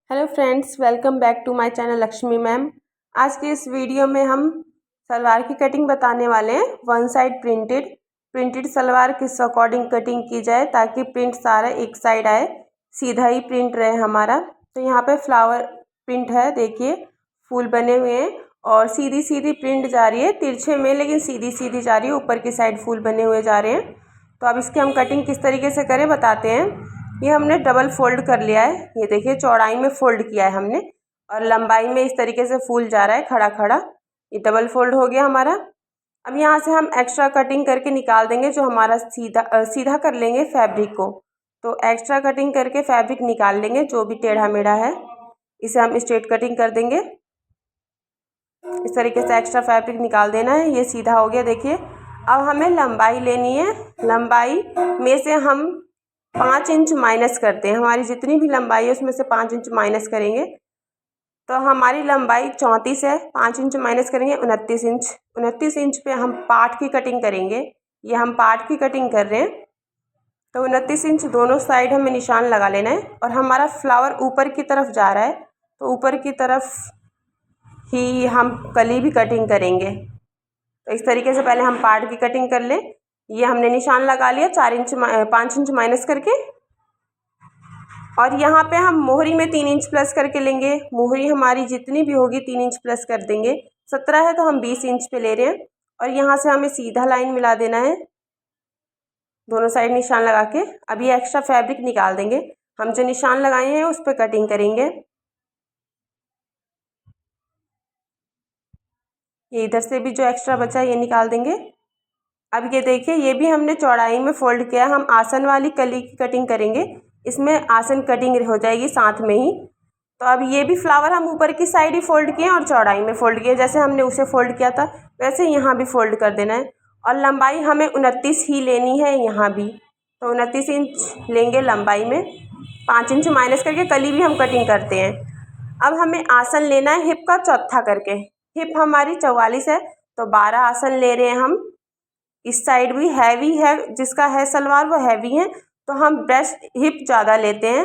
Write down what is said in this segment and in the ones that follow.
Hello friends, welcome back to my channel Lakshmi ma'am. आज के इस वीडियो में हम सलवार की कटिंग बताने वाले हैं। वन साइड प्रिंटेड सलवार किस अकॉर्डिंग कटिंग की जाए ताकि प्रिंट सारा एक साइड आए, सीधा ही प्रिंट रहे हमारा। तो यहाँ पे फ्लावर प्रिंट है, देखिए फूल बने हुए हैं और सीधी सीधी प्रिंट जा रही है, तिरछे में लेकिन सीधी सीधी जा रही है, ऊपर की साइड फूल बने हुए जा रहे हैं। तो अब इसकी हम कटिंग किस तरीके से करें बताते हैं। ये हमने डबल फोल्ड कर लिया है, ये देखिए चौड़ाई में फोल्ड किया है हमने और लंबाई में इस तरीके से फूल जा रहा है खड़ा खड़ा, ये डबल फोल्ड हो गया हमारा। अब यहाँ से हम एक्स्ट्रा कटिंग करके निकाल देंगे, जो हमारा सीधा कर लेंगे फैब्रिक को। तो एक्स्ट्रा कटिंग करके फैब्रिक निकाल लेंगे, जो भी टेढ़ा मेढ़ा है इसे हम स्ट्रेट कटिंग कर देंगे। इस तरीके से एक्स्ट्रा फैब्रिक निकाल देना है, ये सीधा हो गया। देखिए अब हमें लंबाई लेनी है, लंबाई में से हम 5 इंच माइनस करते हैं। हमारी जितनी भी लंबाई है उसमें से 5 इंच माइनस करेंगे, तो हमारी लंबाई 34 है। 5 इंच माइनस करेंगे 29 इंच। 29 इंच पे हम पार्ट की कटिंग करेंगे, ये हम पार्ट की कटिंग कर रहे हैं। तो 29 इंच दोनों साइड हमें निशान लगा लेना है और हमारा फ्लावर ऊपर की तरफ जा रहा है, तो ऊपर की तरफ ही हम कली भी कटिंग करेंगे। तो इस तरीके से पहले हम पार्ट की कटिंग कर लें। ये हमने निशान लगा लिया 5 इंच माइनस करके, और यहाँ पे हम मोहरी में 3 इंच प्लस करके लेंगे। मोहरी हमारी जितनी भी होगी 3 इंच प्लस कर देंगे। 17 है तो हम 20 इंच पे ले रहे हैं और यहाँ से हमें सीधा लाइन मिला देना है, दोनों साइड निशान लगा के। अब ये एक्स्ट्रा फैब्रिक निकाल देंगे, हम जो निशान लगाए हैं उस पर कटिंग करेंगे। ये इधर से भी जो एक्स्ट्रा बचा ये निकाल देंगे। अब ये देखिए, ये भी हमने चौड़ाई में फोल्ड किया। हम आसन वाली कली की कटिंग करेंगे, इसमें आसन कटिंग हो जाएगी साथ में ही। तो अब ये भी फ्लावर हम ऊपर की साइड ही फोल्ड किए और चौड़ाई में फोल्ड किए, जैसे हमने उसे फोल्ड किया था वैसे यहाँ भी फोल्ड कर देना है। और लंबाई हमें 29 ही लेनी है यहाँ भी, तो 29 इंच लेंगे लंबाई में। 5 इंच माइनस करके कली भी हम कटिंग करते हैं। अब हमें आसन लेना है हिप का चौथा करके। हिप हमारी 44 है तो 12 आसन ले रहे हैं हम। इस साइड भी हैवी है, जिसका है सलवार वो हैवी है, तो हम ब्रेस्ट हिप ज़्यादा लेते हैं,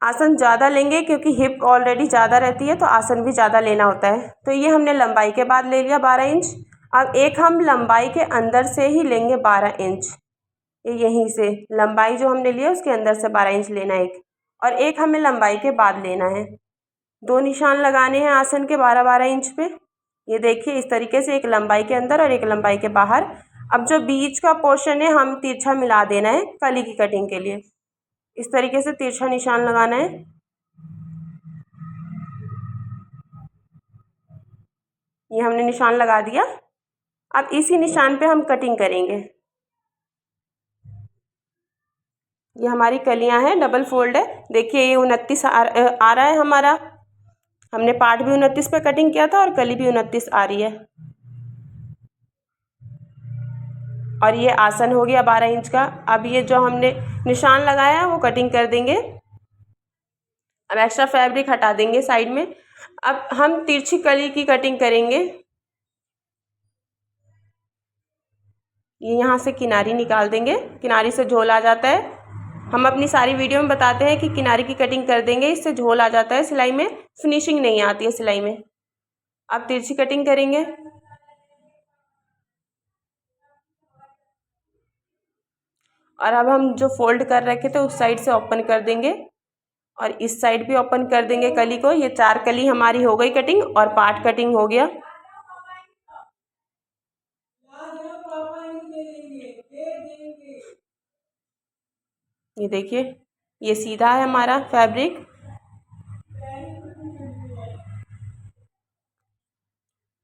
आसन ज़्यादा लेंगे क्योंकि हिप ऑलरेडी ज़्यादा रहती है तो आसन भी ज़्यादा लेना होता है। तो ये हमने लंबाई के बाद ले लिया 12 इंच। अब एक हम लंबाई के अंदर से ही लेंगे 12 इंच, ये यहीं से लंबाई जो हमने लिया उसके अंदर से 12 इंच लेना है एक, और एक हमें लंबाई के बाद लेना है। 2 निशान लगाने हैं आसन के 12-12 इंच पे। ये देखिए इस तरीके से, एक लंबाई के अंदर और एक लंबाई के बाहर। अब जो बीच का पोर्शन है हम तिरछा मिला देना है कली की कटिंग के लिए। इस तरीके से तिरछा निशान लगाना है। ये हमने निशान लगा दिया। अब इसी निशान पे हम कटिंग करेंगे। ये हमारी कलियां हैं, डबल फोल्ड है। देखिए ये 29 आ रहा है हमारा। हमने पार्ट भी 29 पे कटिंग किया था और कली भी 29 आ रही है। और ये आसन हो गया 12 इंच का। अब ये जो हमने निशान लगाया है वो कटिंग कर देंगे। अब एक्स्ट्रा फैब्रिक हटा देंगे साइड में। अब हम तिरछी कली की कटिंग करेंगे। ये यहाँ से किनारी निकाल देंगे, किनारी से झोल आ जाता है। हम अपनी सारी वीडियो में बताते हैं कि किनारी की कटिंग कर देंगे, इससे झोल आ जाता है, सिलाई में फिनिशिंग नहीं आती है सिलाई में। अब तिरछी कटिंग करेंगे। और अब हम जो फोल्ड कर रखे थे उस साइड से ओपन कर देंगे और इस साइड भी ओपन कर देंगे कली को। ये 4 कली हमारी हो गई कटिंग और पार्ट कटिंग हो गया। ये देखिए ये सीधा है हमारा फैब्रिक।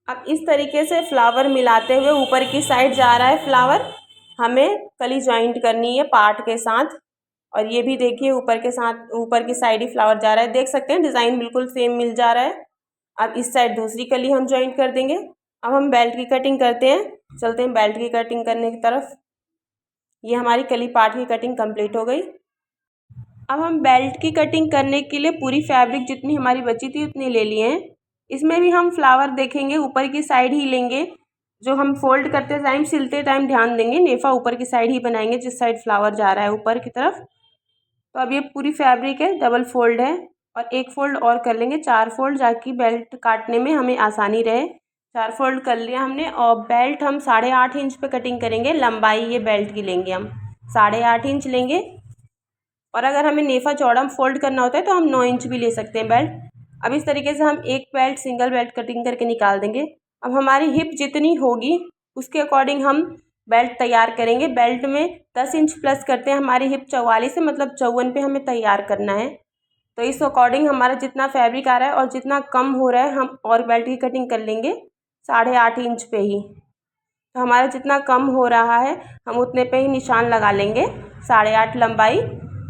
अब इस तरीके से फ्लावर मिलाते हुए ऊपर की साइड जा रहा है फ्लावर, हमें कली ज्वाइंट करनी है पार्ट के साथ। और ये भी देखिए ऊपर के साथ, ऊपर की साइड ही फ्लावर जा रहा है, देख सकते हैं डिज़ाइन बिल्कुल सेम मिल जा रहा है। अब इस साइड दूसरी कली हम ज्वाइंट कर देंगे। अब हम बेल्ट की कटिंग करते हैं, चलते हैं बेल्ट की कटिंग करने की तरफ। ये हमारी कली पार्ट की कटिंग कंप्लीट हो गई। अब हम बेल्ट की कटिंग करने के लिए पूरी फैब्रिक जितनी हमारी बची थी उतनी ले लिए हैं। इसमें भी हम फ्लावर देखेंगे ऊपर की साइड ही लेंगे, जो हम फोल्ड करते टाइम, सिलते टाइम ध्यान देंगे, नेफा ऊपर की साइड ही बनाएंगे जिस साइड फ्लावर जा रहा है ऊपर की तरफ। तो अब ये पूरी फैब्रिक है, डबल फोल्ड है और एक फ़ोल्ड और कर लेंगे, 4 फोल्ड, ताकि बेल्ट काटने में हमें आसानी रहे। 4 फोल्ड कर लिया हमने और बेल्ट हम 8.5 इंच पे कटिंग करेंगे। लंबाई ये बेल्ट की लेंगे हम 8.5 इंच लेंगे और अगर हमें नेफा चौड़ा फोल्ड करना होता है तो हम 9 इंच भी ले सकते हैं बेल्ट। अब इस तरीके से हम एक बेल्ट सिंगल बेल्ट कटिंग करके निकाल देंगे। अब हमारी हिप जितनी होगी उसके अकॉर्डिंग हम बेल्ट तैयार करेंगे। बेल्ट में 10 इंच प्लस करते हैं, हमारी हिप 44 है, मतलब 54 पे हमें तैयार करना है। तो इस अकॉर्डिंग हमारा जितना फैब्रिक आ रहा है और जितना कम हो रहा है हम और बेल्ट की कटिंग कर लेंगे 8.5 इंच पे ही। तो हमारा जितना कम हो रहा है हम उतने पे ही निशान लगा लेंगे। 8.5 लंबाई,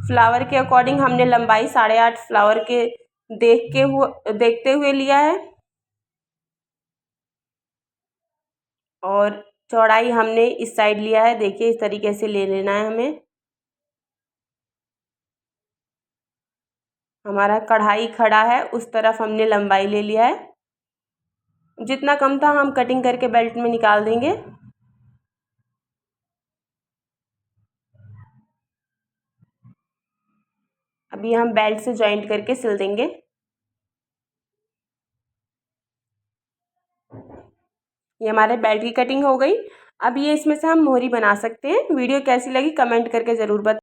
फ्लावर के अकॉर्डिंग हमने लंबाई 8.5 फ्लावर के देखते हुए लिया है और चौड़ाई हमने इस साइड लिया है। देखिए इस तरीके से ले लेना है हमें। हमारा कढ़ाई खड़ा है उस तरफ हमने लंबाई ले लिया है, जितना कम था हम कटिंग करके बेल्ट में निकाल देंगे। अभी हम बेल्ट से जॉइंट करके सिल देंगे। ये हमारे बेल्ट की कटिंग हो गई। अब ये इसमें से हम मोहरी बना सकते हैं। वीडियो कैसी लगी कमेंट करके ज़रूर बताएं।